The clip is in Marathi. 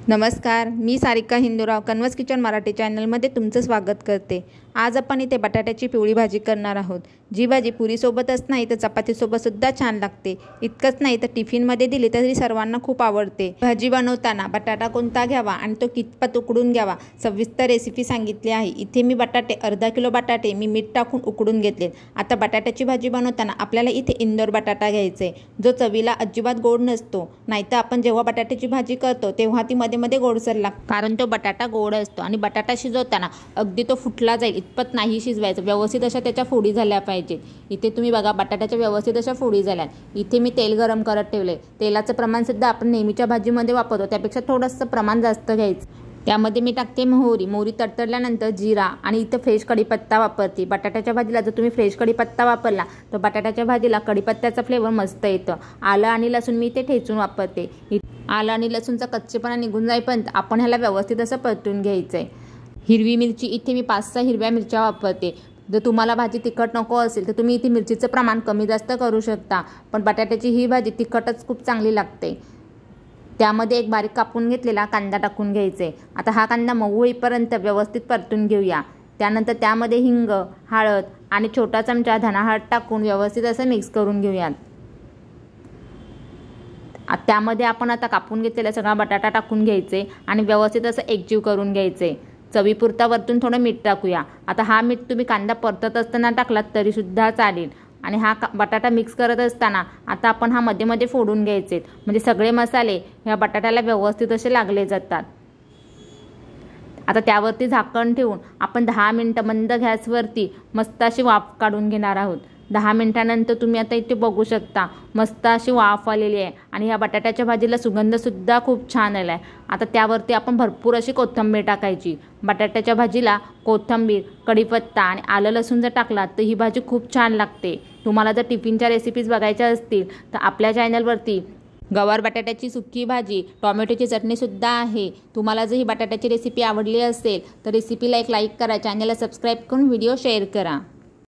नमस्कार, मी सारिका हिंदूराव कन्वस किचन मराठी चॅनलमध्ये तुमचं स्वागत करते। आज आपण इथे बटाट्याची पिवळी भाजी करणार आहोत। जी भाजी पुरीसोबतच नाही तर चपातीसोबतसुद्धा छान लागते। इतकंच नाही तर टिफिनमध्ये दिली तरी सर्वांना खूप आवडते। भाजी बनवताना बटाटा कोणता घ्यावा आणि तो कितपत उकडून घ्यावा सविस्तर रेसिपी सांगितली आहे। इथे मी बटाटे अर्धा किलो बटाटे मी मीठ टाकून उकडून घेतले। आता बटाट्याची भाजी बनवताना आपल्याला इथे इंदोर बटाटा घ्यायचा आहे, जो चवीला अजिबात गोड नसतो। नाहीतर आपण जेव्हा बटाट्याची भाजी करतो तेव्हा ती मध्ये गोडसर लागतो, कारण तो बटाटा गोड असतो आणि बटाटा शिजवताना अगदी तो फुटला जाईल इतपत नाही शिजवायचं। व्यवस्थित अशा त्याच्या फोडी झाल्या पाहिजेत। इथे तुम्ही बघा बटाट्याच्या व्यवस्थित अशा फोडी झाल्यात। इथे मी तेल गरम करत ठेवले। तेलाचं प्रमाण सुद्धा आपण नेहमीच्या भाजीमध्ये वापरतो त्यापेक्षा थोडंसं प्रमाण जास्त घ्यायचं। त्यामध्ये मी टाकते मोहरी तडतडल्यानंतर जिरा आणि इथं फ्रेश कढीपत्ता वापरते। बटाट्याच्या भाजीला जर तुम्ही फ्रेश कढीपत्ता वापरला तर बटाट्याच्या भाजीला कढीपत्त्याचा फ्लेवर मस्त येतं। आलं आणि लसूण मी इथे ठेचून वापरते। आलं आणि लसूणचा कच्चेपणा निघून जाईपर्यंत आपण ह्याला व्यवस्थित असं परतून घ्यायचं आहे। हिरवी मिरची इथे मी 5-6 हिरव्या मिरच्या वापरते। जर तुम्हाला भाजी तिखट नको असेल तर तुम्ही इथे मिरचीचं प्रमाण कमी जास्त करू शकता, पण बटाट्याची ही भाजी तिखटच खूप चांगली लागते। त्यामध्ये एक बारीक कापून घेतलेला कांदा टाकून घ्यायचे। आता हा कांदा मऊ होईपर्यंत व्यवस्थित परतून घेऊया। त्यानंतर त्यामध्ये हिंग, हळद आणि छोटा चमचा धना हळद टाकून व्यवस्थित असं मिक्स करून घेऊयात। त्यामध्ये आपण आता कापून घेतलेला सगळा बटाटा टाकून घ्यायचे आणि व्यवस्थित असं एकजीव करून घ्यायचे। चवीपुरता वरतून थोडं मीठ टाकूया। आता हा मीठ तुम्ही कांदा परतत असताना टाकलात तरी सुद्धा चालेल। आणि हा बटाटा मिक्स करत असताना आता आपण हा मध्ये फोडून घ्यायचे, म्हणजे सगळे मसाले ह्या बटाट्याला व्यवस्थित असे लागले जातात। आता त्यावरती झाकण ठेवून आपण 10 मिनिटं मंद गॅसवरती मस्त अशी वाफ काढून घेणार आहोत। 10 मिनिटानंतर तुम्ही आता इथे बघू शकता मस्त अशी वाफ आलेली आहे आणि ह्या बटाट्याच्या भाजीला सुगंधसुद्धा खूप छान आला आहे। आता त्यावरती आपण भरपूर अशी कोथिंबीर टाकायची। बटाट्याच्या भाजीला कोथिंबीर, कढीपत्ता आणि आलं लसूण जर टाकलात तर ही भाजी खूप छान लागते। तुम्हाला जर टिफिनच्या रेसिपीज बघायच्या असतील तर आपल्या चॅनलवरती गवार बटाट्याची सुकी भाजी, टोमॅटोची चटणीसुद्धा आहे। तुम्हाला जर ही बटाट्याची रेसिपी आवडली असेल तर रेसिपीला एक लाईक करा, चॅनलला सबस्क्राईब करून व्हिडिओ शेअर करा।